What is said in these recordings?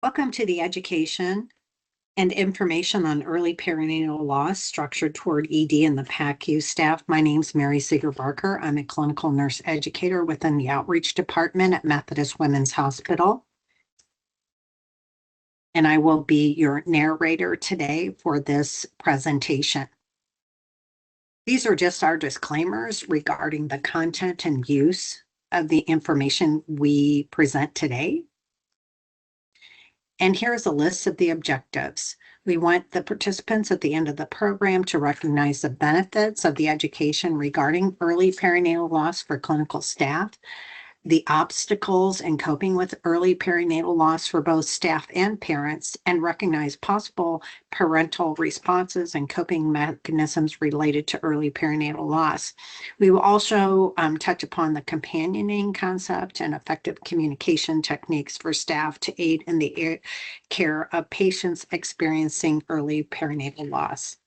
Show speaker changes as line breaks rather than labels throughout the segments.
Welcome to the education and information on early perinatal loss structured toward ED and the PACU staff. My name's Mary Seeger Barker. I'm a clinical nurse educator within the outreach department at Methodist Women's Hospital. And I will be your narrator today for this presentation. These are just our disclaimers regarding the content and use of the information we present today. And here's a list of the objectives. We want the participants at the end of the program to recognize the benefits of the education regarding early perinatal loss for clinical staff, the obstacles in coping with early perinatal loss for both staff and parents, and recognize possible parental responses and coping mechanisms related to early perinatal loss. We will also touch upon the companioning concept and effective communication techniques for staff to aid in the care of patients experiencing early perinatal loss.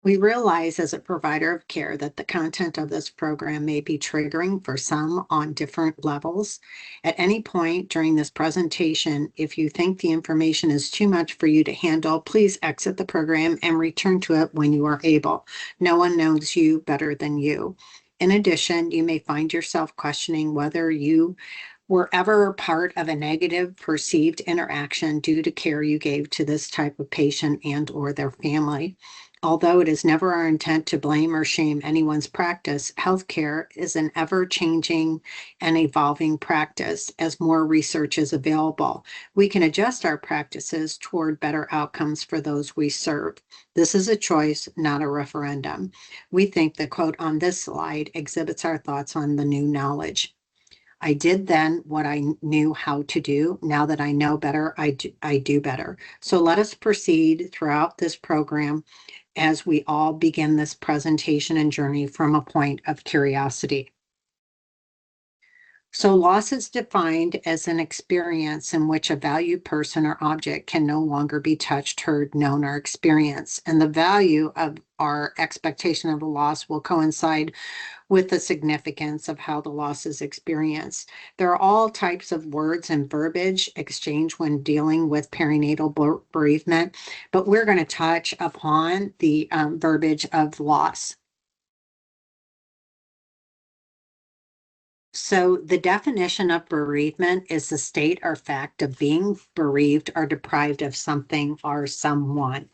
We realize as a provider of care that the content of this program may be triggering for some on different levels. At any point during this presentation, if you think the information is too much for you to handle, please exit the program and return to it when you are able. No one knows you better than you. In addition, you may find yourself questioning whether you were ever part of a negative perceived interaction due to care you gave to this type of patient and or their family. Although it is never our intent to blame or shame anyone's practice, healthcare is an ever-changing and evolving practice as more research is available. We can adjust our practices toward better outcomes for those we serve. This is a choice, not a referendum. We think the quote on this slide exhibits our thoughts on the new knowledge. I did then what I knew how to do. Now that I know better, I do better. So let us proceed throughout this program as we all begin this presentation and journey from a point of curiosity. So loss is defined as an experience in which a valued person or object can no longer be touched, heard, known, or experienced. And the value of our expectation of the loss will coincide with the significance of how the loss is experienced. There are all types of words and verbiage exchanged when dealing with perinatal bereavement, but we're going to touch upon the verbiage of loss. So the definition of bereavement is the state or fact of being bereaved or deprived of something or someone.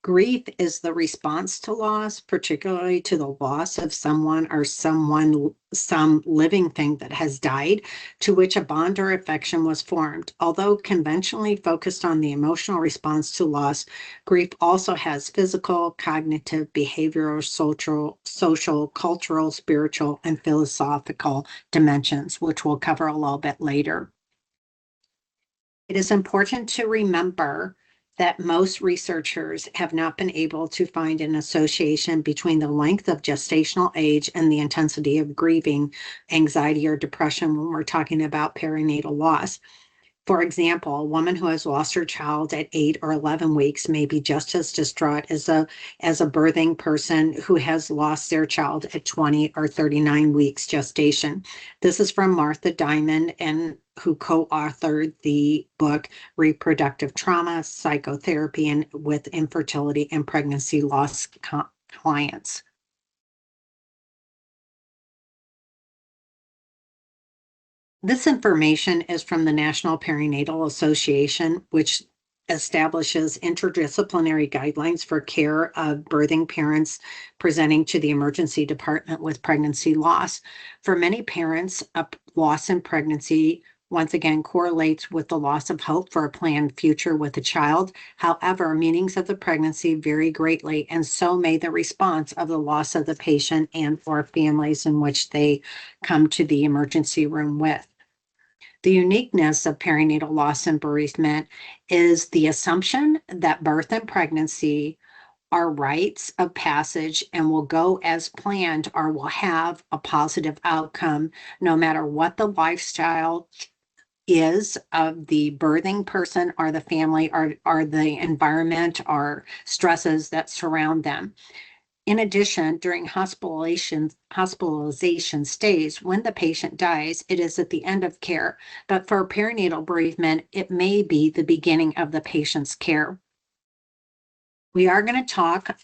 Grief is the response to loss, particularly to the loss of someone or some living thing that has died, to which a bond or affection was formed. Although conventionally focused on the emotional response to loss, grief also has physical, cognitive, behavioral, social, cultural, spiritual, and philosophical dimensions, which we'll cover a little bit later. It is important to remember that most researchers have not been able to find an association between the length of gestational age and the intensity of grieving, anxiety, or depression when we're talking about perinatal loss. For example, a woman who has lost her child at 8 or 11 weeks may be just as distraught as a birthing person who has lost their child at 20 or 39 weeks gestation. This is from Martha Diamond, and who co-authored the book Reproductive Trauma, Psychotherapy, and with Infertility and Pregnancy Loss Clients. This information is from the National Perinatal Association, which establishes interdisciplinary guidelines for care of birthing parents presenting to the emergency department with pregnancy loss. For many parents, a loss in pregnancy once again correlates with the loss of hope for a planned future with a child. However, meanings of the pregnancy vary greatly, and so may the response of the loss of the patient and or families in which they come to the emergency room with. The uniqueness of perinatal loss and bereavement is the assumption that birth and pregnancy are rites of passage and will go as planned or will have a positive outcome no matter what the lifestyle is of the birthing person or the family or the environment or stresses that surround them. In addition, during hospitalization stays, when the patient dies, it is at the end of care. But for perinatal bereavement, it may be the beginning of the patient's care. We are going to talk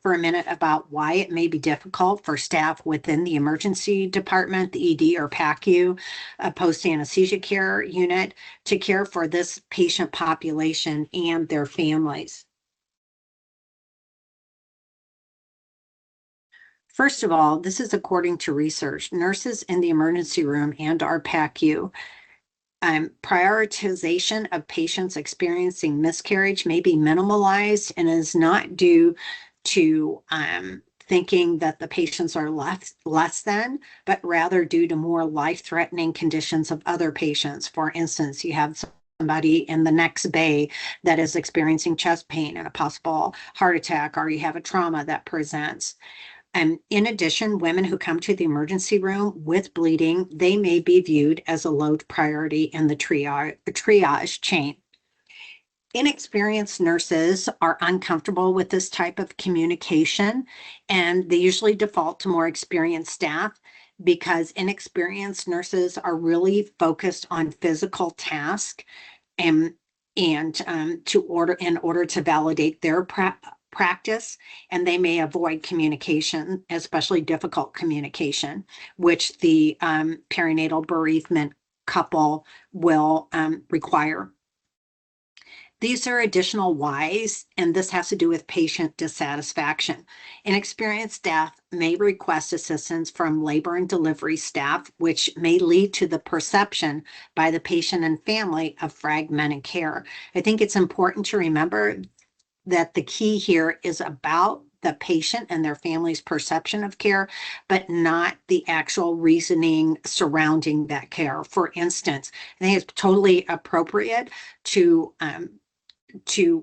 for a minute about why it may be difficult for staff within the emergency department, the ED or PACU, a Post Anesthesia Care Unit, to care for this patient population and their families. First of all, this is according to research. Nurses in the emergency room and our PACU, prioritization of patients experiencing miscarriage may be minimalized and is not due to thinking that the patients are less than, but rather due to more life-threatening conditions of other patients. For instance, you have somebody in the next bay that is experiencing chest pain and a possible heart attack, or you have a trauma that presents. And in addition, women who come to the emergency room with bleeding, they may be viewed as a low priority in the triage chain. Inexperienced nurses are uncomfortable with this type of communication, and they usually default to more experienced staff because inexperienced nurses are really focused on physical tasks and in order to validate their practice, and they may avoid communication, especially difficult communication, which the perinatal bereavement couple will require. These are additional whys, and this has to do with patient dissatisfaction. Inexperienced staff may request assistance from labor and delivery staff, which may lead to the perception by the patient and family of fragmented care. I think it's important to remember that the key here is about the patient and their family's perception of care, but not the actual reasoning surrounding that care. For instance, I think it's totally appropriate to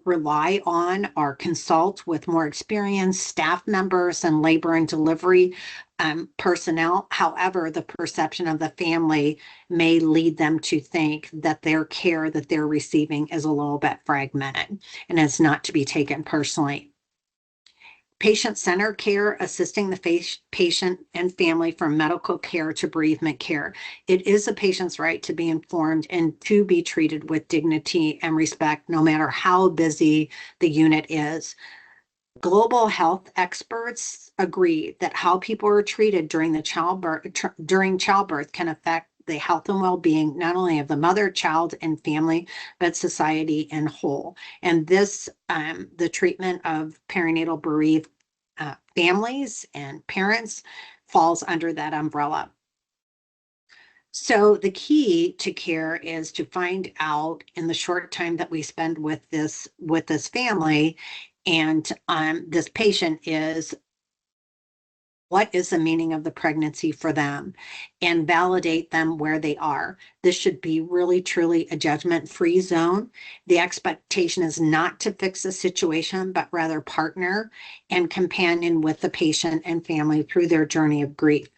rely on or consult with more experienced staff members and labor and delivery personnel. However, the perception of the family may lead them to think that their care that they're receiving is a little bit fragmented, and it's not to be taken personally. Patient-centered care, assisting the patient and family from medical care to bereavement care. It is a patient's right to be informed and to be treated with dignity and respect, no matter how busy the unit is. Global health experts agree that how people are treated during childbirth can affect the health and well-being not only of the mother, child, and family, but society in whole. And this, the treatment of perinatal bereaved families and parents falls under that umbrella. So the key to care is to find out in the short time that we spend with this family and this patient is what is the meaning of the pregnancy for them and validate them where they are. This should be really, truly a judgment-free zone. The expectation is not to fix the situation, but rather partner and companion with the patient and family through their journey of grief.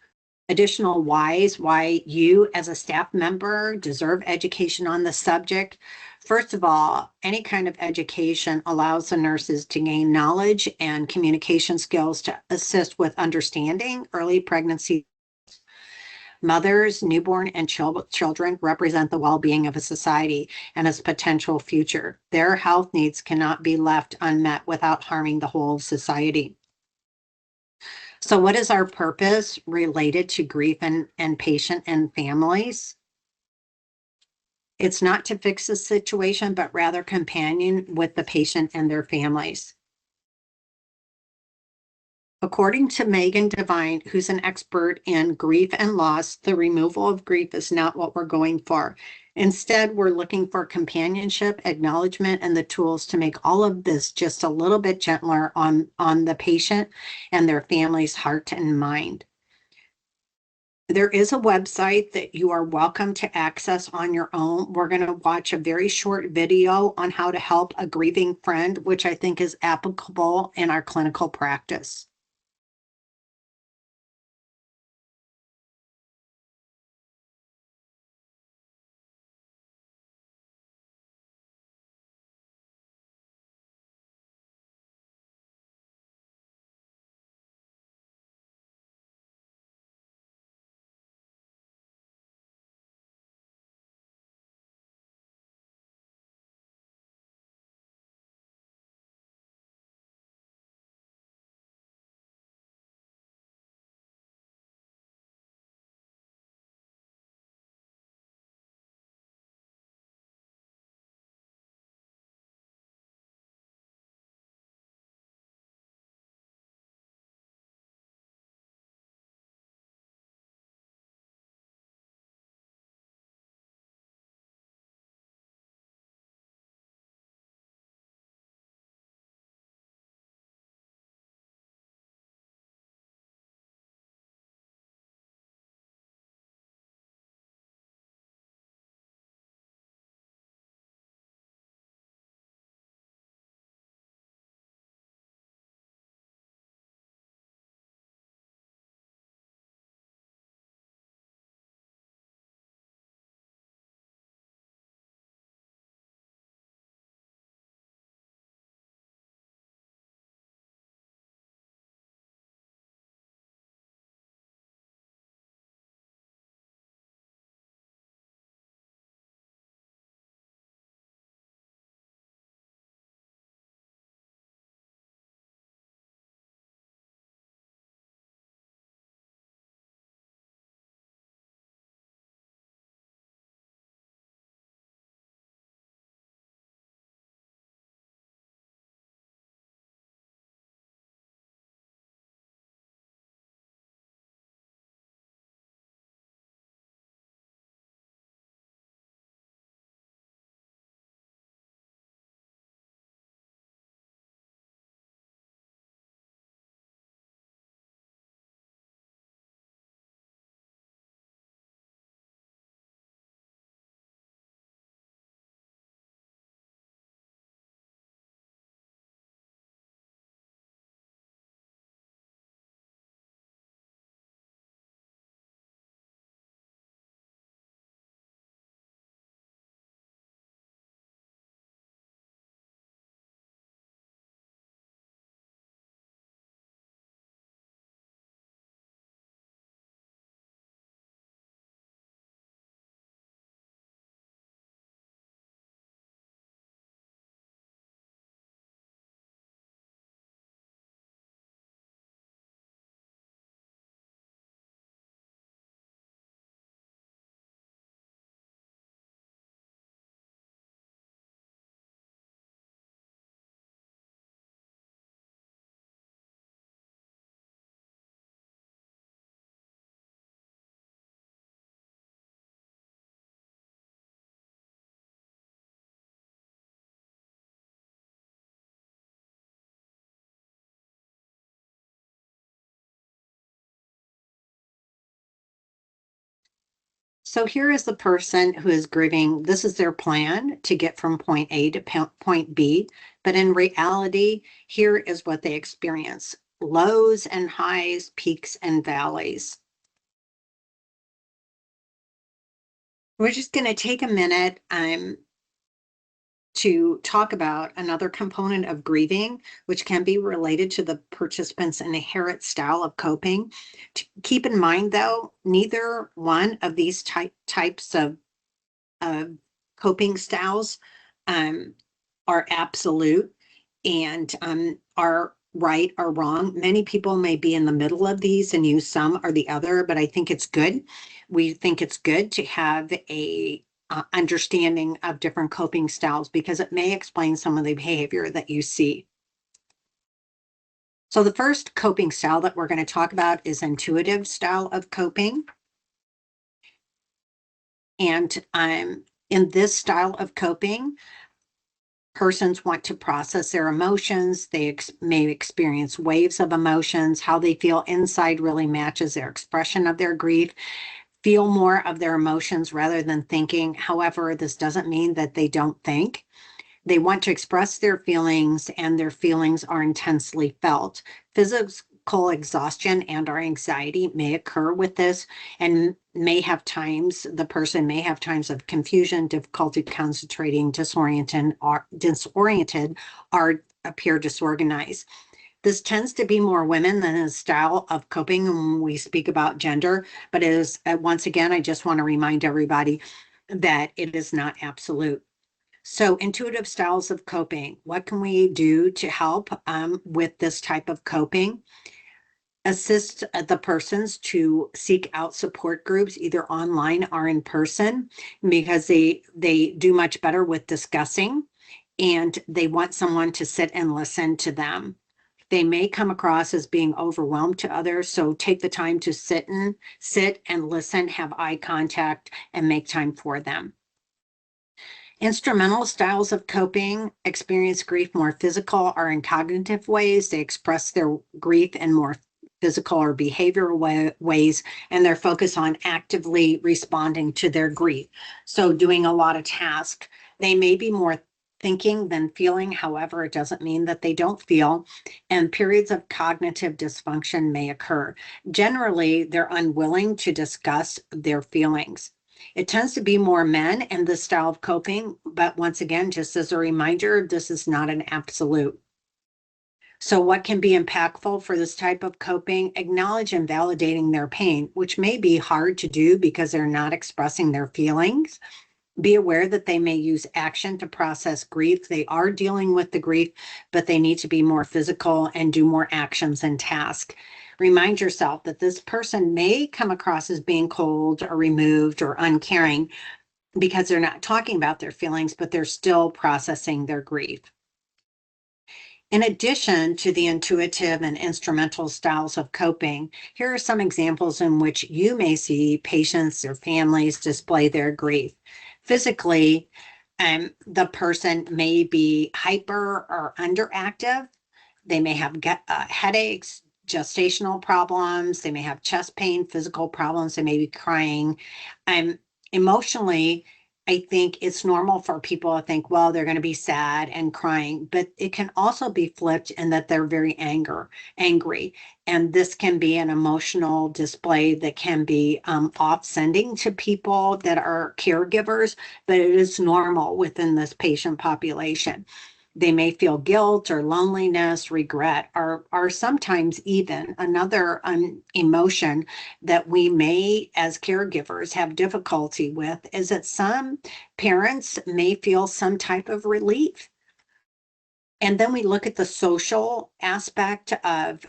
Additional whys why you as a staff member deserve education on the subject. First of all, any kind of education allows the nurses to gain knowledge and communication skills to assist with understanding early pregnancy. Mothers, newborn, and children represent the well-being of a society and its potential future. Their health needs cannot be left unmet without harming the whole of society. So what is our purpose related to grief and patient and families? It's not to fix the situation, but rather companion with the patient and their families. According to Megan Devine, who's an expert in grief and loss, the removal of grief is not what we're going for. Instead, we're looking for companionship, acknowledgement, and the tools to make all of this just a little bit gentler on the patient and their family's heart and mind. There is a website that you are welcome to access on your own. We're going to watch a very short video on how to help a grieving friend, which I think is applicable in our clinical practice. So here is the person who is grieving. This is their plan to get from point A to point B. But in reality, here is what they experience: lows and highs, peaks and valleys. We're just going to take a minute to talk about another component of grieving, which can be related to the participant's inherent style of coping. Keep in mind, though, neither one of these types of coping styles um, are absolute and are right or wrong. Many people may be in the middle of these and use some or the other, but I think it's good. We think it's good to have a understanding of different coping styles because it may explain some of the behavior that you see. So the first coping style that we're going to talk about is intuitive style of coping. And in this style of coping, persons want to process their emotions. They may experience waves of emotions. How they feel inside really matches their expression of their grief. Feel more of their emotions rather than thinking. However, this doesn't mean that they don't think. They want to express their feelings, and their feelings are intensely felt. Physical exhaustion and or anxiety may occur with this, and the person may have times of confusion, difficulty concentrating, disoriented, or appear disorganized. This tends to be more women than a style of coping when we speak about gender, but it is, once again, I just want to remind everybody that it is not absolute. So intuitive styles of coping, what can we do to help with this type of coping? Assist the persons to seek out support groups, either online or in person, because they do much better with discussing, and they want someone to sit and listen to them. They may come across as being overwhelmed to others, so take the time to sit and listen, have eye contact, and make time for them. Instrumental styles of coping experience grief more physical or in cognitive ways. They express their grief in more physical or behavioral ways, and they're focused on actively responding to their grief. So doing a lot of tasks. They may be more thinking than feeling. However, it doesn't mean that they don't feel, and periods of cognitive dysfunction may occur. Generally, they're unwilling to discuss their feelings. It tends to be more men in this style of coping, but once again, just as a reminder, this is not an absolute. So what can be impactful for this type of coping? Acknowledge and validating their pain, which may be hard to do because they're not expressing their feelings. Be aware that they may use action to process grief. They are dealing with the grief, but they need to be more physical and do more actions and tasks. Remind yourself that this person may come across as being cold or removed or uncaring because they're not talking about their feelings, but they're still processing their grief. In addition to the intuitive and instrumental styles of coping, here are some examples in which you may see patients or families display their grief. Physically, the person may be hyper or underactive. They may have headaches, gestational problems. They may have chest pain, physical problems. They may be crying. Emotionally, I think it's normal for people to think, well, they're going to be sad and crying, but it can also be flipped in that they're very angry. And this can be an emotional display that can be off-sending to people that are caregivers, but it is normal within this patient population. They may feel guilt or loneliness, regret, or sometimes even another emotion that we may, as caregivers, have difficulty with is that some parents may feel some type of relief. And then we look at the social aspect of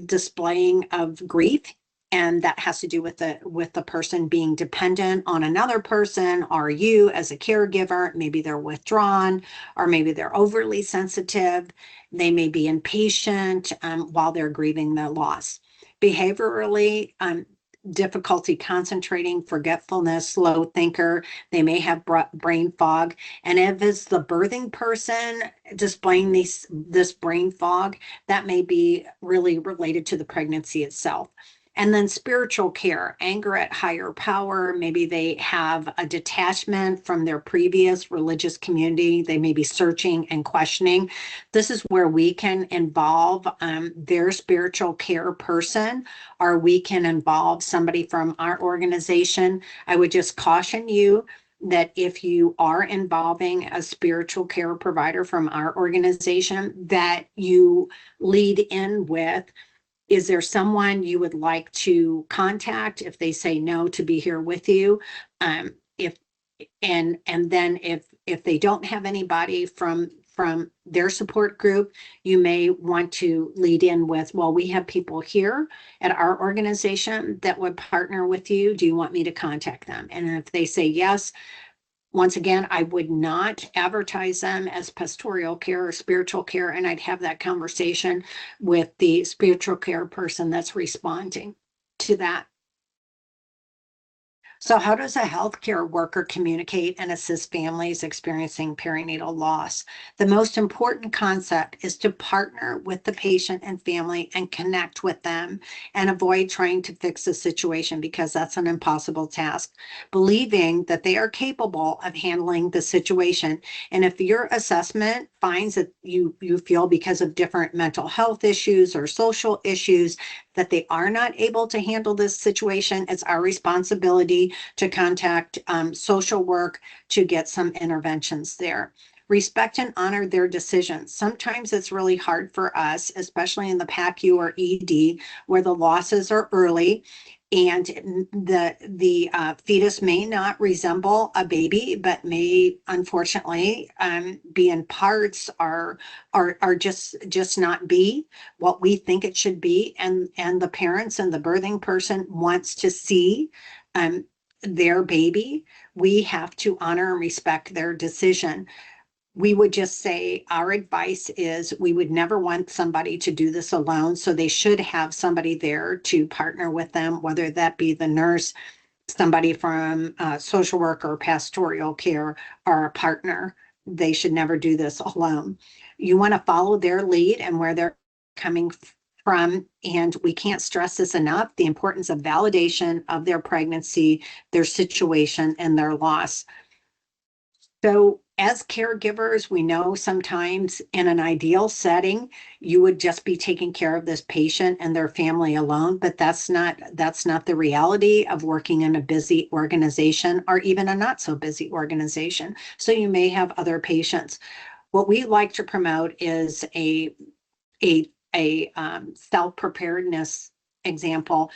displaying of grief, and that has to do with the person being dependent on another person, or you as a caregiver. Maybe they're withdrawn, or maybe they're overly sensitive. They may be impatient while they're grieving the loss. Behaviorally, difficulty concentrating, forgetfulness, slow thinker. They may have brain fog. And if it's the birthing person displaying this brain fog, that may be really related to the pregnancy itself. And then spiritual care, anger at higher power. Maybe they have a detachment from their previous religious community. They may be searching and questioning. This is where we can involve their spiritual care person, or we can involve somebody from our organization. I would just caution you that if you are involving a spiritual care provider from our organization, that you lead in with, is there someone you would like to contact if they say no to be here with you? If and then if they don't have anybody from their support group, you may want to lead in with, well, we have people here at our organization that would partner with you. Do you want me to contact them? And if they say yes, once again, I would not advertise them as pastoral care or spiritual care, and I'd have that conversation with the spiritual care person that's responding to that. So how does a healthcare worker communicate and assist families experiencing perinatal loss? The most important concept is to partner with the patient and family and connect with them and avoid trying to fix the situation, because that's an impossible task. Believing that they are capable of handling the situation. And if your assessment finds that you feel because of different mental health issues or social issues that they are not able to handle this situation, it's our responsibility to contact social work to get some interventions there. Respect and honor their decisions. Sometimes it's really hard for us, especially in the PACU or ED, where the losses are early and the fetus may not resemble a baby, but may unfortunately be in parts are just not be what we think it should be, and the parents and the birthing person wants to see their baby. We have to honor and respect their decision. We would just say our advice is we would never want somebody to do this alone. So they should have somebody there to partner with them, whether that be the nurse, somebody from social work or pastoral care, or a partner. They should never do this alone. You want to follow their lead and where they're coming from. And we can't stress this enough, the importance of validation of their pregnancy, their situation, and their loss. So as caregivers, we know sometimes in an ideal setting, you would just be taking care of this patient and their family alone, but that's not the reality of working in a busy organization or even a not so busy organization. So you may have other patients. What we like to promote is a self-preparedness example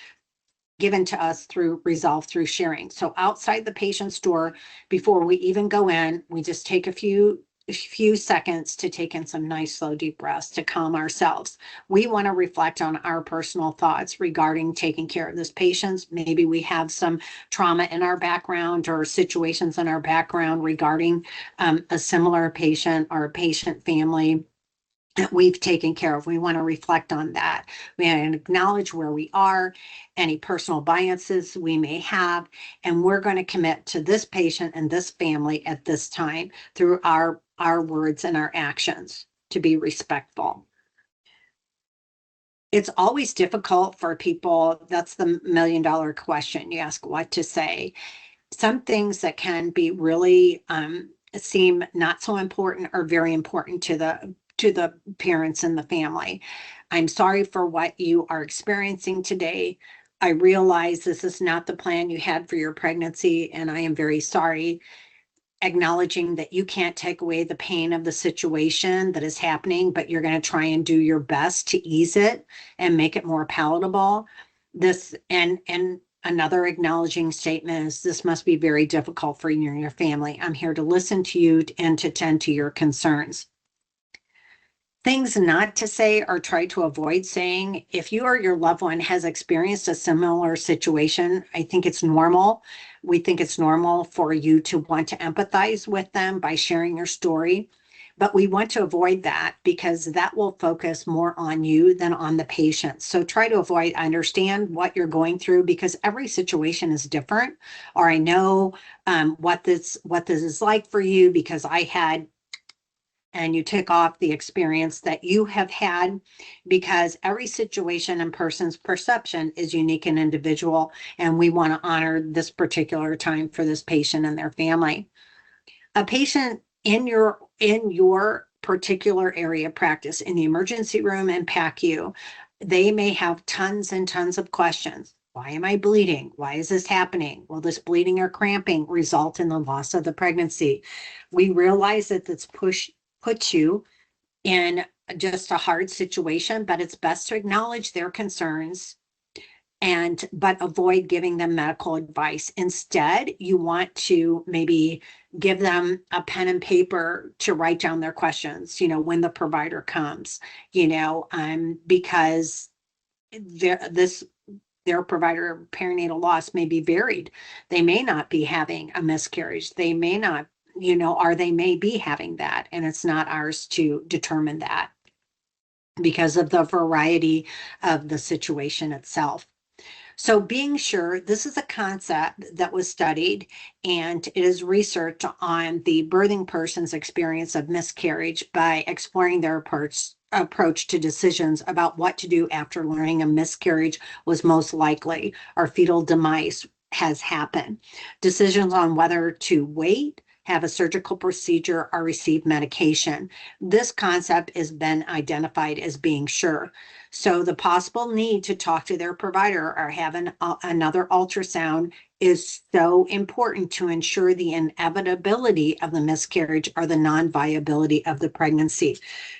given to us through resolve through sharing. So outside the patient's door, before we even go in, we just take a few seconds to take in some nice slow deep breaths to calm ourselves. We want to reflect on our personal thoughts regarding taking care of this patient. Maybe we have some trauma in our background or situations in our background regarding a similar patient or a patient family that we've taken care of. We want to reflect on that. We want to acknowledge where we are, any personal biases we may have, and we're going to commit to this patient and this family at this time through our words and our actions to be respectful. It's always difficult for people. That's the $1,000,000 question. You ask what to say. Some things that can be really seem not so important or very important to the parents and the family. I'm sorry for what you are experiencing today. I realize this is not the plan you had for your pregnancy, and I am very sorry. Acknowledging that you can't take away the pain of the situation that is happening, but you're going to try and do your best to ease it and make it more palatable. This and another acknowledging statement is, this must be very difficult for you and your family. I'm here to listen to you and to tend to your concerns. Things not to say or try to avoid saying. If you or your loved one has experienced a similar situation, I think it's normal. We think it's normal for you to want to empathize with them by sharing your story. But we want to avoid that because that will focus more on you than on the patient. So try to avoid, I understand what you're going through because every situation is different. Or I know what this is like for you because I had and you tick off the experience that you have had, because every situation and person's perception is unique and individual, and we want to honor this particular time for this patient and their family. A patient in your particular area of practice, in the emergency room and PACU, they may have tons and tons of questions. Why am I bleeding? Why is this happening? Will this bleeding or cramping result in the loss of the pregnancy? We realize that this puts you in just a hard situation, but it's best to acknowledge their concerns but avoid giving them medical advice. Instead, you want to maybe give them a pen and paper to write down their questions, when the provider comes, because their provider of perinatal loss may be varied. They may not be having a miscarriage. They may not, or they may be having that, and it's not ours to determine that because of the variety of the situation itself. So being sure, this is a concept that was studied, and it is research on the birthing person's experience of miscarriage by exploring their approach to decisions about what to do after learning a miscarriage was most likely or fetal demise has happened. Decisions on whether to wait, have a surgical procedure, or receive medication. This concept has been identified as being sure. So the possible need to talk to their provider or have another ultrasound is so important to ensure the inevitability of the miscarriage or the non-viability of the pregnancy.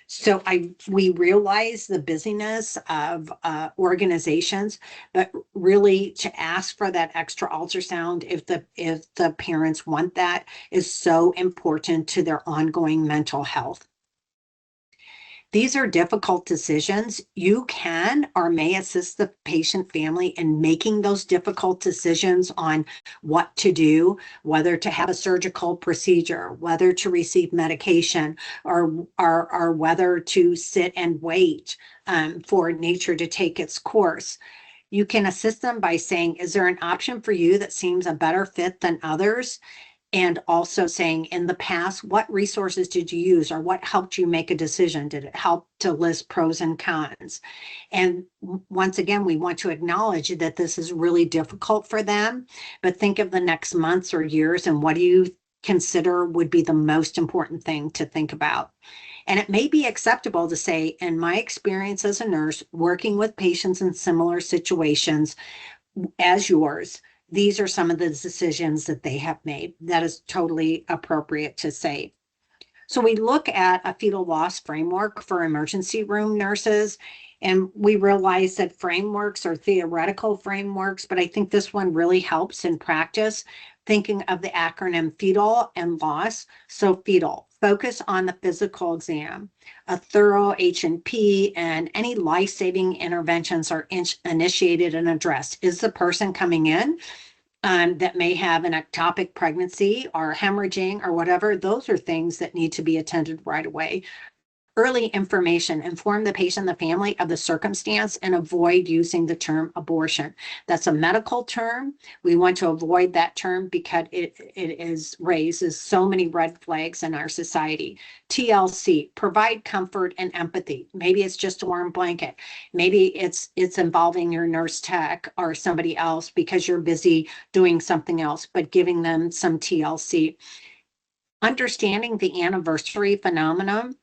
So we realize the busyness of organizations, but really to ask for that extra ultrasound if the parents want that is so important to their ongoing mental health. These are difficult decisions. You can or may assist the patient family in making those difficult decisions on what to do, whether to have a surgical procedure, whether to receive medication, or whether to sit and wait for nature to take its course. You can assist them by saying, is there an option for you that seems a better fit than others? And also saying, in the past, what resources did you use, or what helped you make a decision? Did it help to list pros and cons? And once again, we want to acknowledge that this is really difficult for them, but think of the next months or years and what do you consider would be the most important thing to think about. And it may be acceptable to say, in my experience as a nurse, working with patients in similar situations as yours, these are some of the decisions that they have made. That is totally appropriate to say. So we look at a fetal loss framework for emergency room nurses, and we realize that frameworks are theoretical frameworks, but I think this one really helps in practice, thinking of the acronym fetal and loss. So fetal, focus on the physical exam, a thorough H&P, and any life-saving interventions are initiated and addressed. Is the person coming in that may have an ectopic pregnancy or hemorrhaging or whatever? Those are things that need to be attended right away. Early information, inform the patient, the family of the circumstance, and avoid using the term abortion. That's a medical term. We want to avoid that term because it raises so many red flags in our society. TLC, provide comfort and empathy. Maybe it's just a warm blanket. Maybe it's involving your nurse tech or somebody else because you're busy doing something else, but giving them some TLC. Understanding the anniversary phenomenon.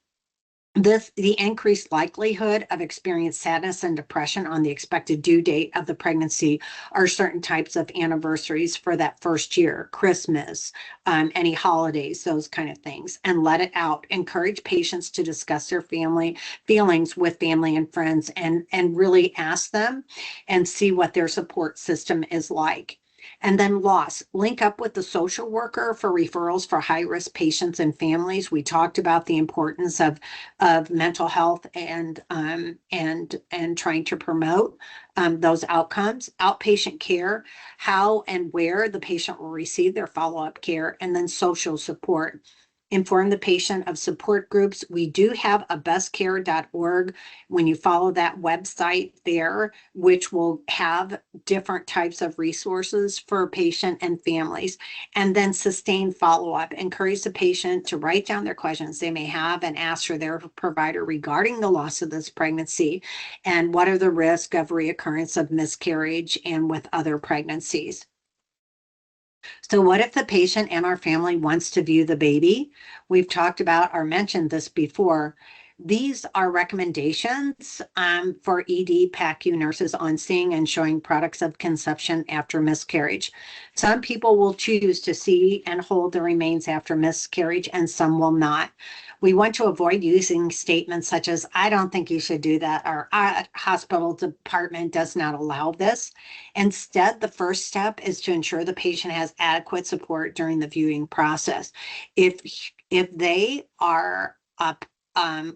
The increased likelihood of experiencing sadness and depression on the expected due date of the pregnancy are certain types of anniversaries for that first year, Christmas, any holidays, those kind of things, and let it out. Encourage patients to discuss their family feelings with family and friends, and really ask them and see what their support system is like. And then loss, link up with the social worker for referrals for high-risk patients and families. We talked about the importance of mental health and trying to promote those outcomes. Outpatient care, how and where the patient will receive their follow-up care, and then social support. Inform the patient of support groups. We do have a bestcare.org. When you follow that website there, which will have different types of resources for patient and families. And then sustain follow-up. Encourage the patient to write down their questions they may have and ask for their provider regarding the loss of this pregnancy and what are the risks of reoccurrence of miscarriage and with other pregnancies. So what if the patient and our family wants to view the baby? We've talked about or mentioned this before. These are recommendations for ED PACU nurses on seeing and showing products of conception after miscarriage. Some people will choose to see and hold the remains after miscarriage, and some will not. We want to avoid using statements such as, I don't think you should do that, or our hospital department does not allow this. Instead, the first step is to ensure the patient has adequate support during the viewing process. If they are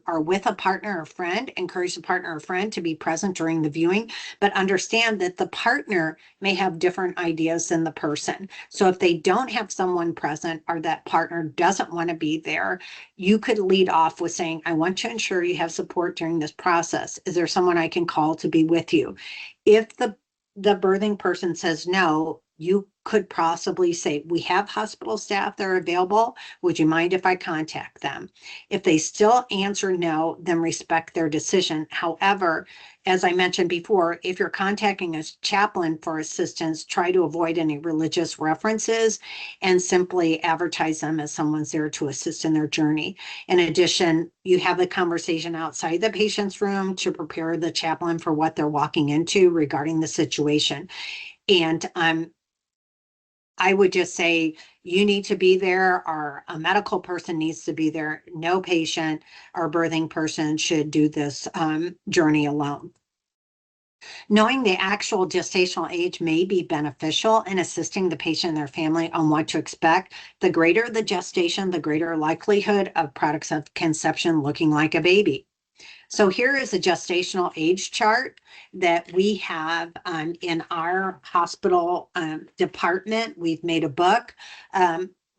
with a partner or friend, encourage the partner or friend to be present during the viewing, but understand that the partner may have different ideas than the person. So if they don't have someone present or that partner doesn't want to be there, you could lead off with saying, I want to ensure you have support during this process. Is there someone I can call to be with you? If the birthing person says no, you could possibly say, we have hospital staff that are available. Would you mind if I contact them? If they still answer no, then respect their decision. However, as I mentioned before, if you're contacting a chaplain for assistance, try to avoid any religious references and simply advertise them as someone's there to assist in their journey. In addition, you have the conversation outside the patient's room to prepare the chaplain for what they're walking into regarding the situation. And I would just say you need to be there, or a medical person needs to be there. No patient or birthing person should do this journey alone. Knowing the actual gestational age may be beneficial in assisting the patient and their family on what to expect. The greater the gestation, the greater likelihood of products of conception looking like a baby. So here is a gestational age chart that we have in our hospital department. We've made a book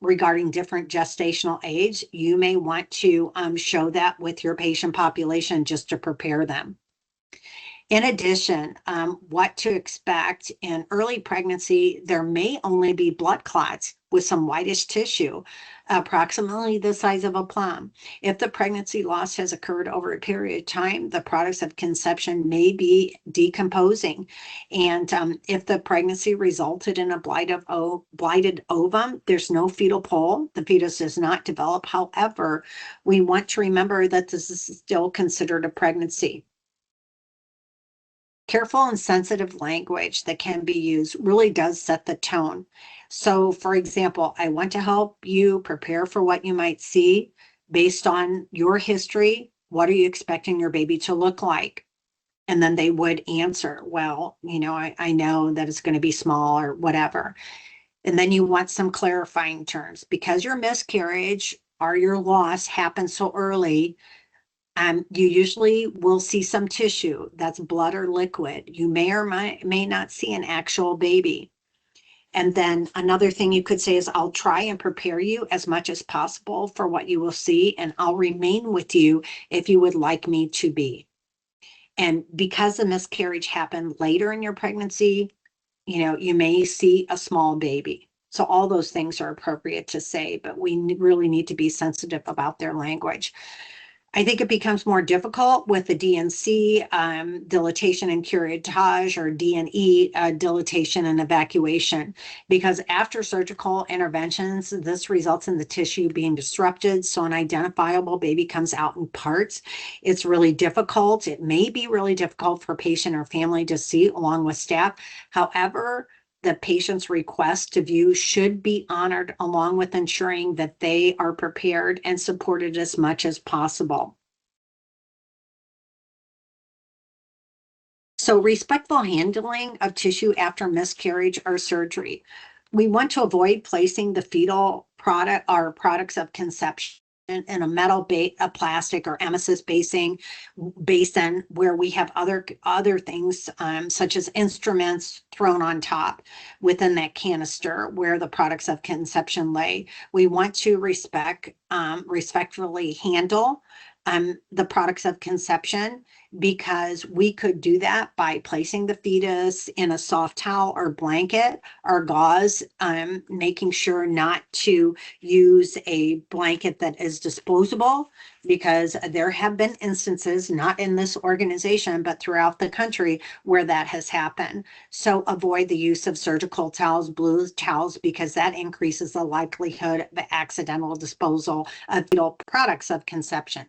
regarding different gestational age. You may want to show that with your patient population just to prepare them. In addition, what to expect in early pregnancy, there may only be blood clots with some whitish tissue, approximately the size of a plum. If the pregnancy loss has occurred over a period of time, the products of conception may be decomposing. And if the pregnancy resulted in a blighted ovum, there's no fetal pole. The fetus does not develop. However, we want to remember that this is still considered a pregnancy. Careful and sensitive language that can be used really does set the tone. So, for example, I want to help you prepare for what you might see based on your history. What are you expecting your baby to look like? And then they would answer, well, I know that it's going to be small or whatever. And then you want some clarifying terms. Because your miscarriage or your loss happened so early, you usually will see some tissue that's blood or liquid. You may or may not see an actual baby. And then another thing you could say is, I'll try and prepare you as much as possible for what you will see, and I'll remain with you if you would like me to be. And because the miscarriage happened later in your pregnancy, you may see a small baby. So all those things are appropriate to say, but we really need to be sensitive about their language. I think it becomes more difficult with the DNC, dilatation and curettage, or DNE, dilatation and evacuation, because after surgical interventions, this results in the tissue being disrupted. So an identifiable baby comes out in parts. It's really difficult. It may be really difficult for patient or family to see along with staff. However, the patient's request to view should be honored, along with ensuring that they are prepared and supported as much as possible. So respectful handling of tissue after miscarriage or surgery. We want to avoid placing the fetal product or products of conception in a metal a plastic or emesis basin where we have other things such as instruments thrown on top within that canister where the products of conception lay. We want to respectfully handle the products of conception, because we could do that by placing the fetus in a soft towel or blanket or gauze, making sure not to use a blanket that is disposable, because there have been instances, not in this organization, but throughout the country, where that has happened. So avoid the use of surgical towels, blue towels, because that increases the likelihood of accidental disposal of fetal products of conception.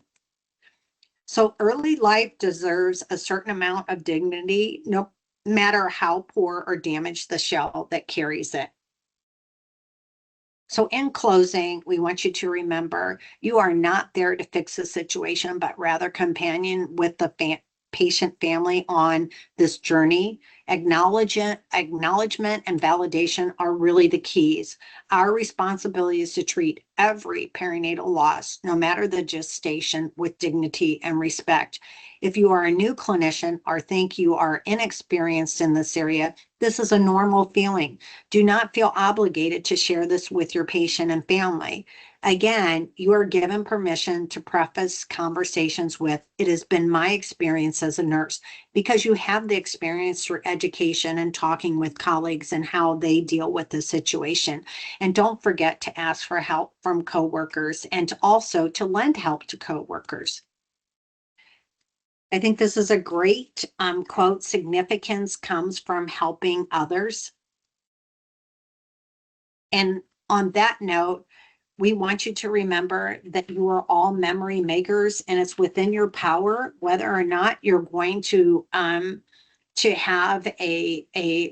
So early life deserves a certain amount of dignity, no matter how poor or damaged the shell that carries it. So in closing, we want you to remember, you are not there to fix the situation, but rather companion with the patient family on this journey. Acknowledgement and validation are really the keys. Our responsibility is to treat every perinatal loss, no matter the gestation, with dignity and respect. If you are a new clinician or think you are inexperienced in this area, this is a normal feeling. Do not feel obligated to share this with your patient and family. Again, you are given permission to preface conversations with, "It has been my experience as a nurse," because you have the experience through education and talking with colleagues and how they deal with the situation. And don't forget to ask for help from coworkers, and also to lend help to coworkers. I think this is a great quote. Significance comes from helping others. And on that note, we want you to remember that you are all memory makers, and it's within your power whether or not you're going to have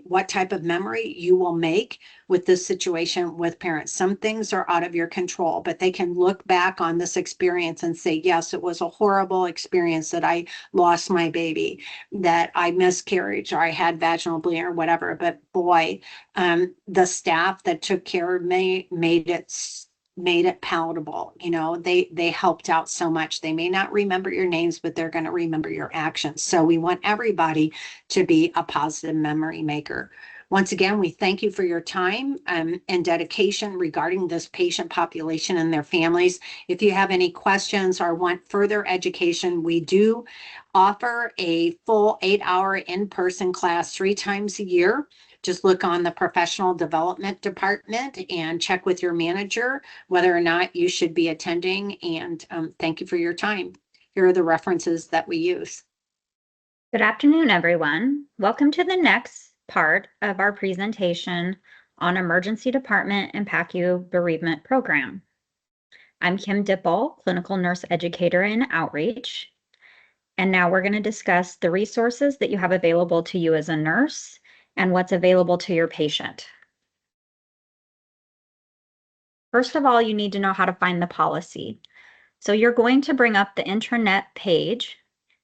what type of memory you will make with this situation with parents. Some things are out of your control, but they can look back on this experience and say, yes, it was a horrible experience that I lost my baby, that I miscarried, or I had vaginal bleeding or whatever. But boy, the staff that took care of me made it palatable. They helped out so much. They may not remember your names, but they're going to remember your actions. So we want everybody to be a positive memory maker. Once again, we thank you for your time and dedication regarding this patient population and their families. If you have any questions or want further education, we do offer a full 8-hour in-person class 3 times a year. Just look on the professional development department and check with your manager whether or not you should be attending. And thank you for your time. Here are the references that we use.
Good afternoon, everyone. Welcome to the next part of our presentation on Emergency Department and PACU Bereavement Program. I'm Kim Dipple, Clinical Nurse Educator in Outreach. And now we're going to discuss the resources that you have available to you as a nurse and what's available to your patient. First of all, you need to know how to find the policy. So you're going to bring up the intranet page.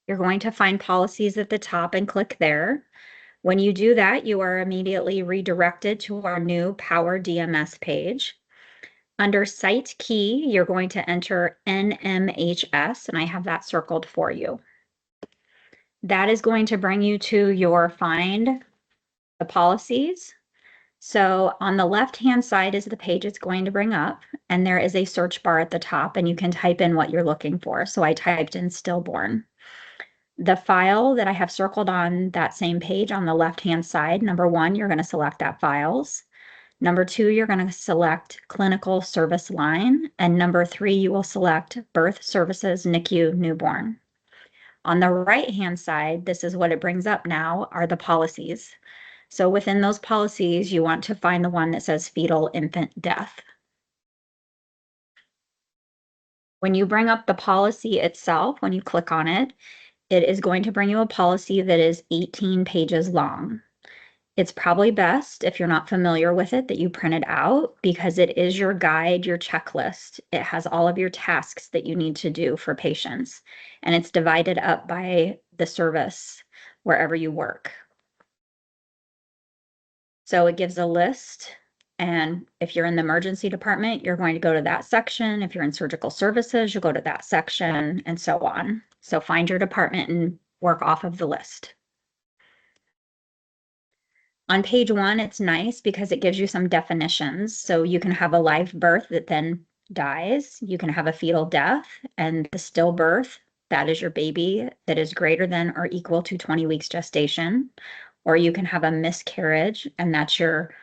You're going to find policies at the top and click there. When you do that, you are immediately redirected to our new Power DMS page. Under Site Key, you're going to enter NMHS, and I have that circled for you. That is going to bring you to your Find the Policies. So on the left-hand side is the page it's going to bring up, and there is a search bar at the top, and you can type in what you're looking for. So I typed in stillborn. The file that I have circled on that same page on the left-hand side, number 1, you're going to select that files. Number 2, you're going to select clinical service line. And number 3, you will select birth services, NICU, newborn. On the right-hand side, this is what it brings up now, are the policies. So within those policies, you want to find the one that says fetal infant death. When you bring up the policy itself, when you click on it, it is going to bring you a policy that is 18 pages long. It's probably best, if you're not familiar with it, that you print it out, because it is your guide, your checklist. It has all of your tasks that you need to do for patients, and it's divided up by the service wherever you work. So it gives a list And if you're in the emergency department, you're going to go to that section. If you're in surgical services, you'll go to that section, and so on. So find your department and work off of the list. On page 1, it's nice because it gives you some definitions. So you can have a live birth that then dies. You can have a fetal death, and the stillbirth, that is your baby that is greater than or equal to 20 weeks gestation. Or you can have a miscarriage, and that's your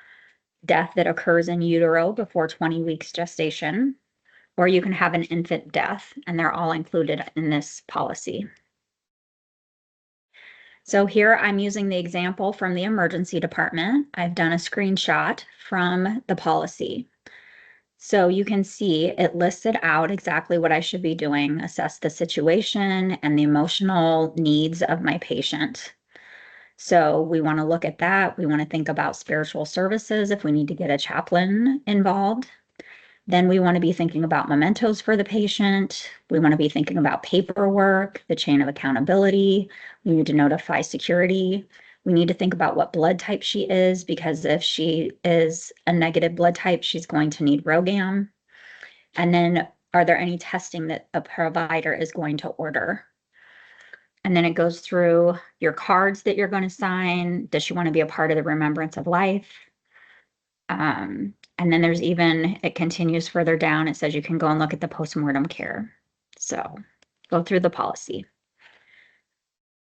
death that occurs in utero before 20 weeks gestation. Or you can have an infant death, and they're all included in this policy. So here I'm using the example from the emergency department. I've done a screenshot from the policy. So you can see it listed out exactly what I should be doing, assess the situation and the emotional needs of my patient. So we want to look at that. We want to think about spiritual services if we need to get a chaplain involved. Then we want to be thinking about mementos for the patient. We want to be thinking about paperwork, the chain of accountability. We need to notify security. We need to think about what blood type she is, because if she is a negative blood type, she's going to need ROGAM. And then are there any testing that a provider is going to order? And then it goes through your cards that you're going to sign. Does she want to be a part of the remembrance of life? And then there's even, it continues further down. It says you can go and look at the postmortem care. So go through the policy.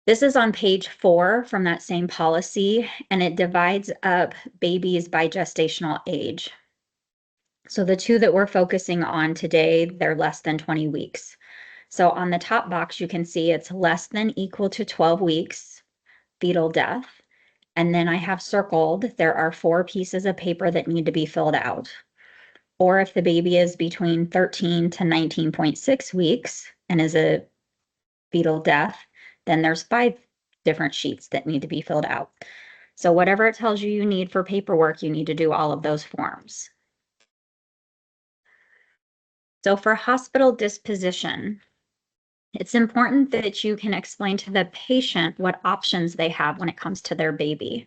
This is on page 4 from that same policy, and it divides up babies by gestational age. So the two that we're focusing on today, they're less than 20 weeks. So on the top box, you can see it's less than equal to 12 weeks, fetal death. And then I have circled, there are 4 pieces of paper that need to be filled out. Or if the baby is between 13 to 19.6 weeks and is a fetal death, then there's 5 different sheets that need to be filled out. So whatever it tells you you need for paperwork, you need to do all of those forms. So for hospital disposition, it's important that you can explain to the patient what options they have when it comes to their baby.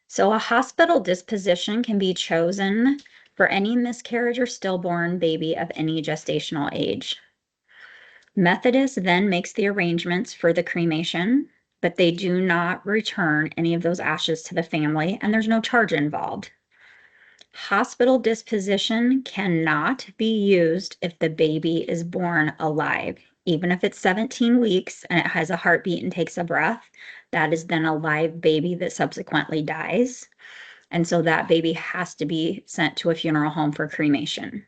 So a hospital disposition can be chosen for any miscarriage or stillborn baby of any gestational age. Methodist then makes the arrangements for the cremation, but they do not return any of those ashes to the family, and there's no charge involved. Hospital disposition cannot be used if the baby is born alive. Even if it's 17 weeks and it has a heartbeat and takes a breath, that is then a live baby that subsequently dies. And so that baby has to be sent to a funeral home for cremation.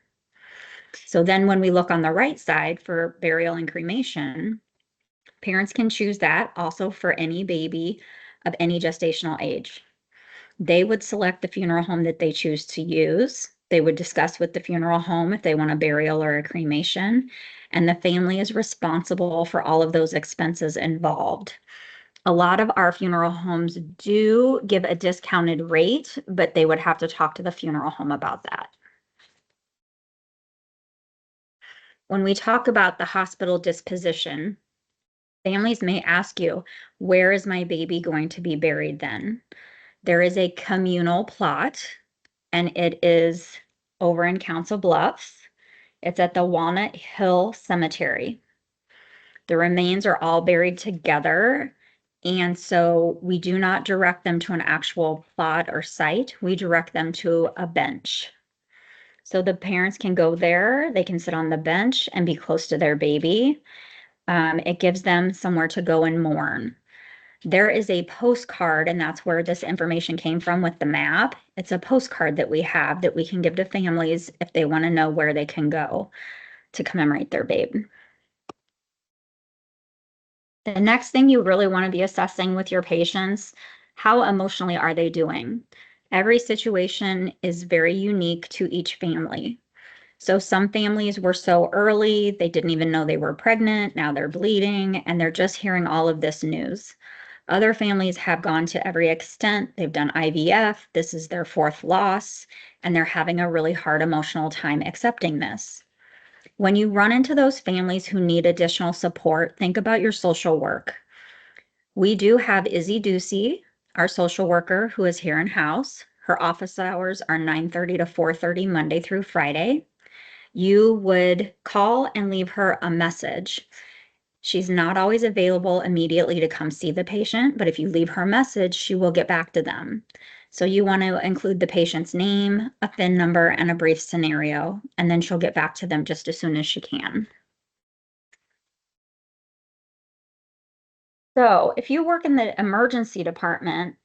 So then when we look on the right side for burial and cremation, parents can choose that also for any baby of any gestational age. They would select the funeral home that they choose to use. They would discuss with the funeral home if they want a burial or a cremation, and the family is responsible for all of those expenses involved. A lot of our funeral homes do give a discounted rate, but they would have to talk to the funeral home about that. When we talk about the hospital disposition, families may ask you, where is my baby going to be buried then? There is a communal plot, and it is over in Council Bluffs. It's at the Walnut Hill Cemetery. The remains are all buried together, and so we do not direct them to an actual plot or site. We direct them to a bench. So the parents can go there, they can sit on the bench and be close to their baby. It gives them somewhere to go and mourn. There is a postcard, and that's where this information came from with the map. It's a postcard that we have that we can give to families if they want to know where they can go to commemorate their babe. The next thing you really want to be assessing with your patients, how emotionally are they doing? Every situation is very unique to each family. So some families were so early, they didn't even know they were pregnant. Now they're bleeding and they're just hearing all of this news. Other families have gone to every extent. They've done IVF. This is their 4th loss, and they're having a really hard emotional time accepting this. When you run into those families who need additional support, think about your social work. We do have Izzy Ducey, our social worker, who is here in house, Her office hours are 9:30 to 4:30 Monday through Friday. You would call and leave her a message. She's not always available immediately to come see the patient, but if you leave her a message, she will get back to them. So you want to include the patient's name, a PIN number, and a brief scenario, and then she'll get back to them just as soon as she can. So if you work in the emergency department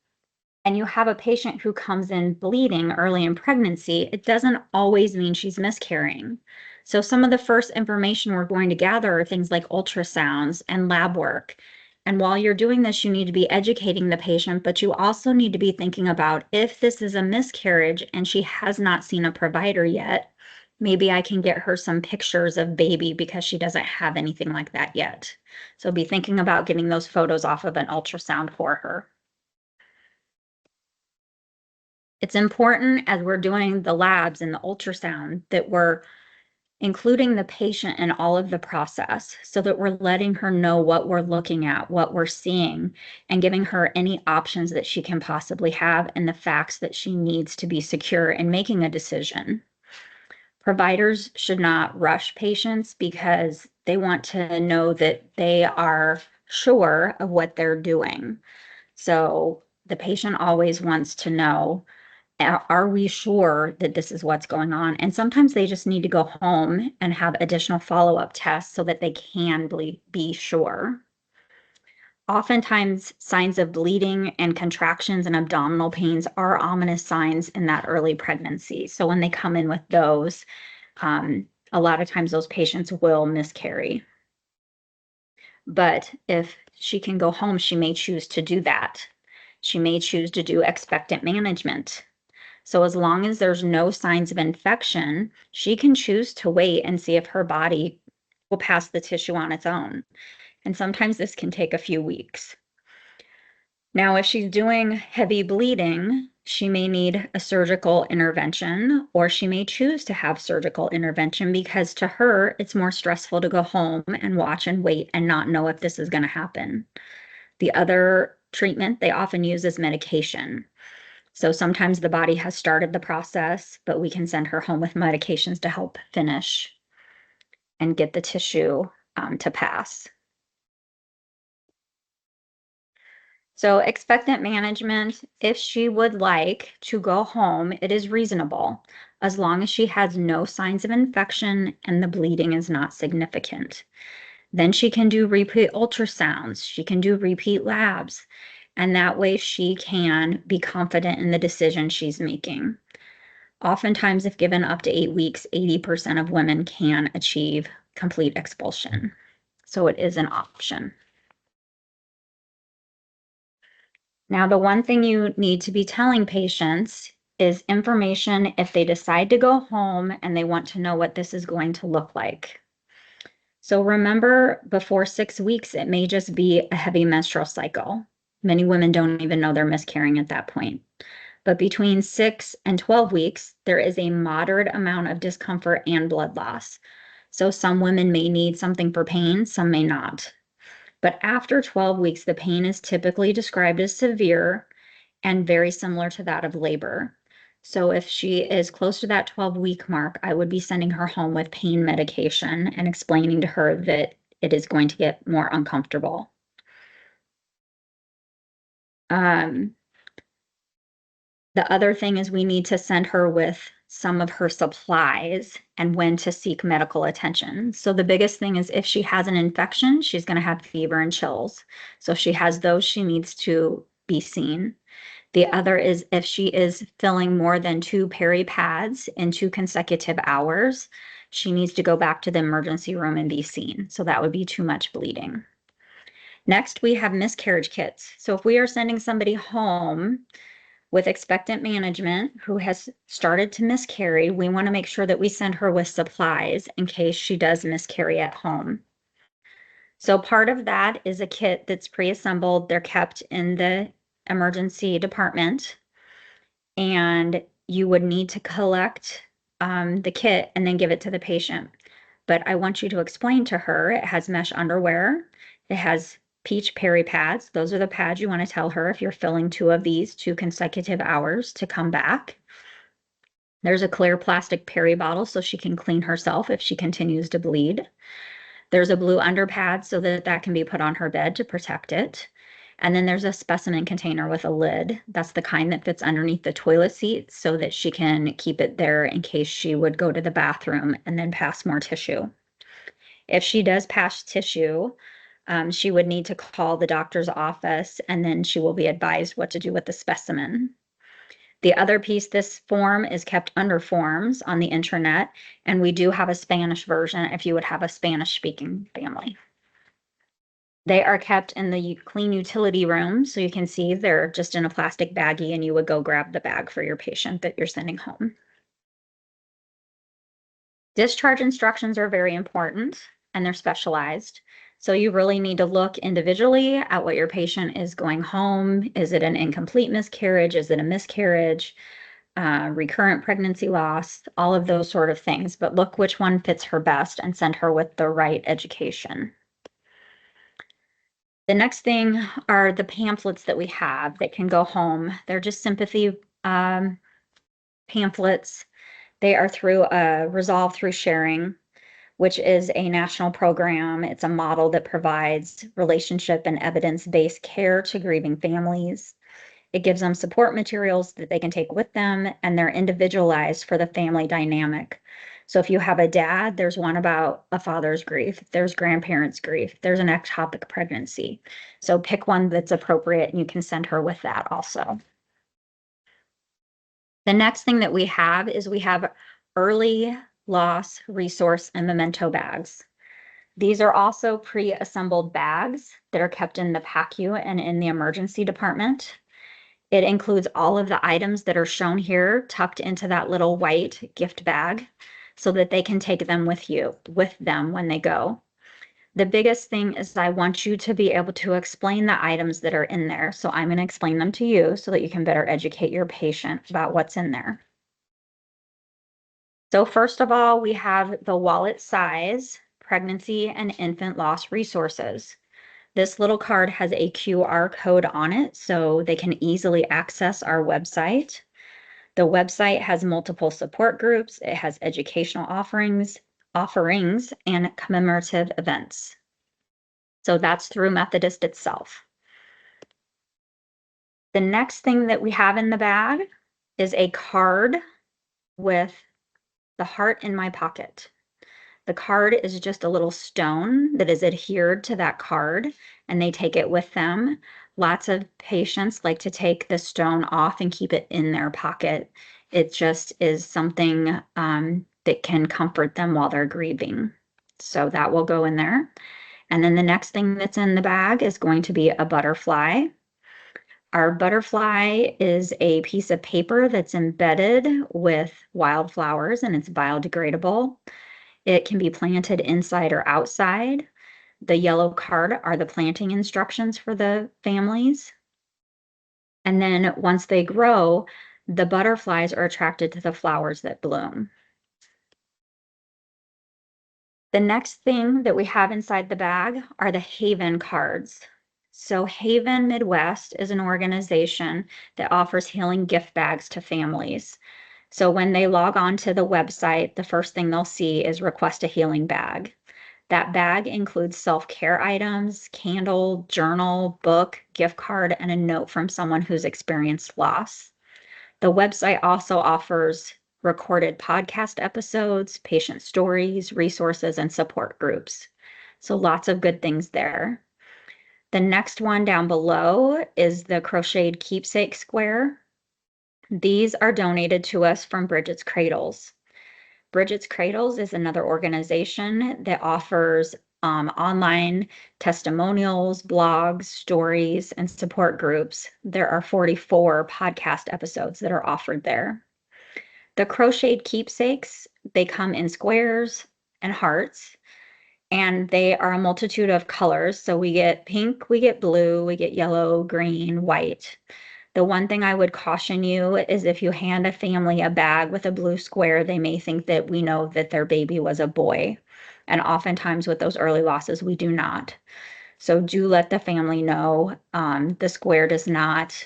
and you have a patient who comes in bleeding early in pregnancy, it doesn't always mean she's miscarrying. So some of the first information we're going to gather are things like ultrasounds and lab work. And while you're doing this, you need to be educating the patient, but you also need to be thinking about if this is a miscarriage and she has not seen a provider yet, maybe I can get her some pictures of baby because she doesn't have anything like that yet. So be thinking about getting those photos off of an ultrasound for her. It's important as we're doing the labs and the ultrasound that we're including the patient in all of the process so that we're letting her know what we're looking at, what we're seeing, and giving her any options that she can possibly have and the facts that she needs to be secure in making a decision. Providers should not rush patients because they want to know that they are sure of what they're doing. So the patient always wants to know, are we sure that this is what's going on? And sometimes they just need to go home and have additional follow-up tests so that they can be sure. Oftentimes, signs of bleeding and contractions and abdominal pains are ominous signs in that early pregnancy. So when they come in with those, a lot of times those patients will miscarry. But if she can go home, she may choose to do that. She may choose to do expectant management. So as long as there's no signs of infection, she can choose to wait and see if her body will pass the tissue on its own. And sometimes this can take a few weeks. Now, if she's doing heavy bleeding, she may need a surgical intervention, or she may choose to have surgical intervention because to her, it's more stressful to go home and watch and wait and not know if this is going to happen. The other treatment they often use is medication. So sometimes the body has started the process, but we can send her home with medications to help finish and get the tissue to pass. So expectant management, if she would like to go home, it is reasonable as long as she has no signs of infection and the bleeding is not significant. Then she can do repeat ultrasounds, she can do repeat labs, and that way she can be confident in the decision she's making. Oftentimes, if given up to 8 weeks, 80% of women can achieve complete expulsion. So it is an option. Now, the one thing you need to be telling patients is information if they decide to go home and they want to know what this is going to look like. So remember, before 6 weeks, it may just be a heavy menstrual cycle. Many women don't even know they're miscarrying at that point. But between 6 and 12 weeks, there is a moderate amount of discomfort and blood loss. So some women may need something for pain, some may not. But after 12 weeks, the pain is typically described as severe and very similar to that of labor. So if she is close to that 12-week mark, I would be sending her home with pain medication and explaining to her that it is going to get more uncomfortable. The other thing is we need to send her with some of her supplies and when to seek medical attention. So the biggest thing is if she has an infection, she's going to have fever and chills. So if she has those, she needs to be seen. The other is if she is filling more than 2 peri pads in 2 consecutive hours, she needs to go back to the emergency room and be seen. So that would be too much bleeding. Next, we have miscarriage kits. So if we are sending somebody home with expectant management who has started to miscarry, we want to make sure that we send her with supplies in case she does miscarry at home. So part of that is a kit that's pre-assembled. They're kept in the emergency department, and you would need to collect the kit and then give it to the patient. But I want you to explain to her, it has mesh underwear, it has peach peri pads. Those are the pads you want to tell her if you're filling 2 of these 2 consecutive hours to come back. There's a clear plastic peri bottle so she can clean herself if she continues to bleed. There's a blue underpad so that that can be put on her bed to protect it. And then there's a specimen container with a lid. That's the kind that fits underneath the toilet seat so that she can keep it there in case she would go to the bathroom and then pass more tissue. If she does pass tissue, she would need to call the doctor's office and then she will be advised what to do with the specimen. The other piece, this form is kept under forms on the internet, and we do have a Spanish version if you would have a Spanish-speaking family. They are kept in the clean utility room, so you can see they're just in a plastic baggie, and you would go grab the bag for your patient that you're sending home. Discharge instructions are very important, and they're specialized. So you really need to look individually at what your patient is going home. Is it an incomplete miscarriage? Is it a miscarriage? Recurrent pregnancy loss, all of those sort of things. But look which one fits her best and send her with the right education. The next thing are the pamphlets that we have that can go home. They're just sympathy pamphlets. They are through Resolve Through Sharing, which is a national program. It's a model that provides relationship and evidence-based care to grieving families. It gives them support materials that they can take with them, and they're individualized for the family dynamic. So if you have a dad, there's one about a father's grief. There's grandparents' grief. There's an ectopic pregnancy. So pick one that's appropriate, and you can send her with that also. The next thing that we have is we have early loss resource and memento bags. These are also pre-assembled bags that are kept in the PACU and in the emergency department. It includes all of the items that are shown here tucked into that little white gift bag so that they can take them with them when they go. The biggest thing is I want you to be able to explain the items that are in there. So I'm going to explain them to you so that you can better educate your patient about what's in there. So first of all, we have the wallet size pregnancy and infant loss resources. This little card has a QR code on it so they can easily access our website. The website has multiple support groups. It has educational offerings, and commemorative events. So that's through Methodist itself. The next thing that we have in the bag is a card with the heart in my pocket. The card is just a little stone that is adhered to that card, and they take it with them. Lots of patients like to take the stone off and keep it in their pocket. It just is something that can comfort them while they're grieving. So that will go in there. And then the next thing that's in the bag is going to be a butterfly. Our butterfly is a piece of paper that's embedded with wildflowers, and it's biodegradable. It can be planted inside or outside. The yellow card are the planting instructions for the families. And then once they grow, the butterflies are attracted to the flowers that bloom. The next thing that we have inside the bag are the Haven cards. So Haven Midwest is an organization that offers healing gift bags to families. So when they log on to the website, the first thing they'll see is request a healing bag. That bag includes self-care items, candle, journal, book, gift card, and a note from someone who's experienced loss. The website also offers recorded podcast episodes, patient stories, resources, and support groups. So lots of good things there. The next one down below is the crocheted keepsake square. These are donated to us from Bridget's Cradles. Bridget's Cradles is another organization that offers online testimonials, blogs, stories, and support groups. There are 44 podcast episodes that are offered there. The crocheted keepsakes, they come in squares and hearts, and they are a multitude of colors. So we get pink, we get blue, we get yellow, green, white. The one thing I would caution you is if you hand a family a bag with a blue square, they may think that we know that their baby was a boy. And oftentimes with those early losses, we do not. So do let the family know. The square does not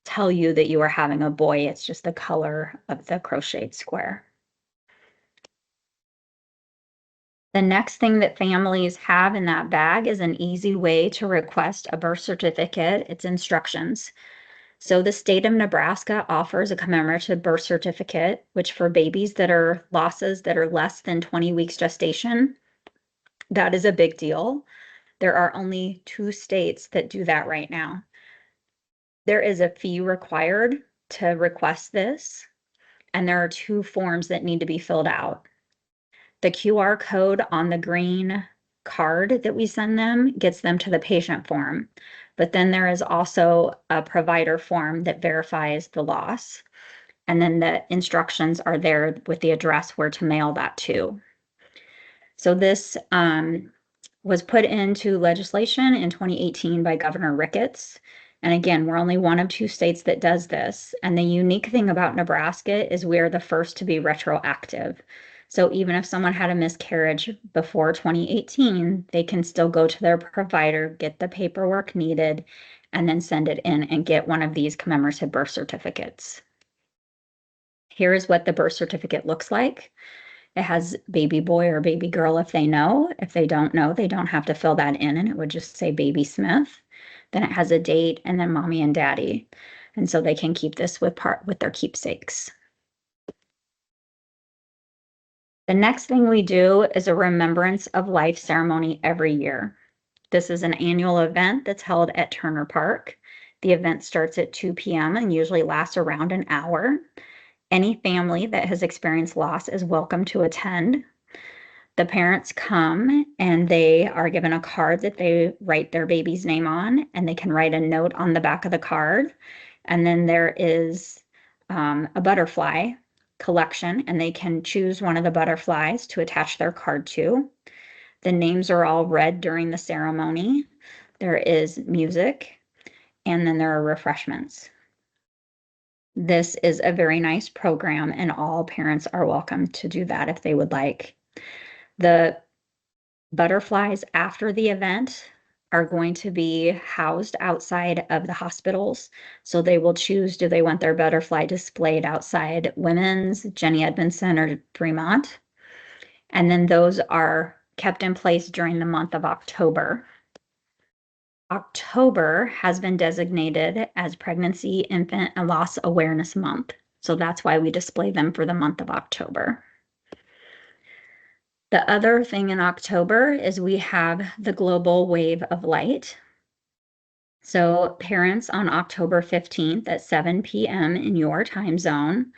tell you that you are having a boy. It's just the color of the crocheted square. The next thing that families have in that bag is an easy way to request a birth certificate. It's instructions. So the state of Nebraska offers a commemorative birth certificate, which for babies that are losses that are less than 20 weeks gestation, that is a big deal. There are only 2 states that do that right now. There is a fee required to request this, and there are 2 forms that need to be filled out. The QR code on the green card that we send them gets them to the patient form. But then there is also a provider form that verifies the loss. And then the instructions are there with the address where to mail that to. So this was put into legislation in 2018 by Governor Ricketts. And again, we're only one of 2 states that does this. And the unique thing about Nebraska is we are the first to be retroactive. So even if someone had a miscarriage before 2018, they can still go to their provider, get the paperwork needed, and then send it in and get one of these commemorative birth certificates. Here is what the birth certificate looks like. It has baby boy or baby girl if they know. If they don't know, they don't have to fill that in, and it would just say baby Smith. Then it has a date and then mommy and daddy. And so they can keep this with their keepsakes. The next thing we do is a Remembrance of Life ceremony every year. This is an annual event that's held at Turner Park. The event starts at 2 p.m. and usually lasts around an hour. Any family that has experienced loss is welcome to attend. The parents come and they are given a card that they write their baby's name on, and they can write a note on the back of the card. And then there is a butterfly collection, and they can choose one of the butterflies to attach their card to. The names are all read during the ceremony. There is music, and then there are refreshments. This is a very nice program, and all parents are welcome to do that if they would like. The butterflies after the event are going to be housed outside of the hospitals. So they will choose, do they want their butterfly displayed outside Women's, Jenny Edmondson, or Fremont? And then those are kept in place during the month of October. October has been designated as Pregnancy, Infant, and Loss Awareness Month. So that's why we display them for the month of October. The other thing in October is we have the Global Wave of Light. So parents on October 15th at 7 p.m. in your time zone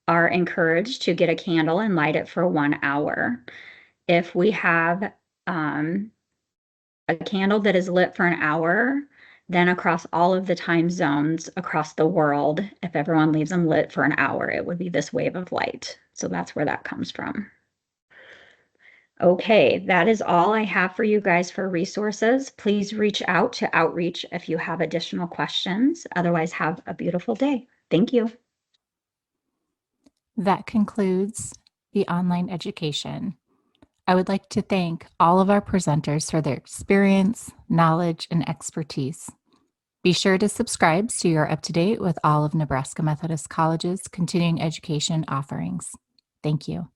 are encouraged to get a candle and light it for 1 hour. If we have a candle that is lit for an hour, then across all of the time zones across the world, if everyone leaves them lit for an hour, it would be this wave of light. So that's where that comes from. Okay, that is all I have for you guys for resources. Please reach out to Outreach if you have additional questions. Otherwise, have a beautiful day. Thank you.
That concludes the online education. I would like to thank all of our presenters for their experience, knowledge, and expertise. Be sure to subscribe so you're up to date with all of Nebraska Methodist College's continuing education offerings. Thank you.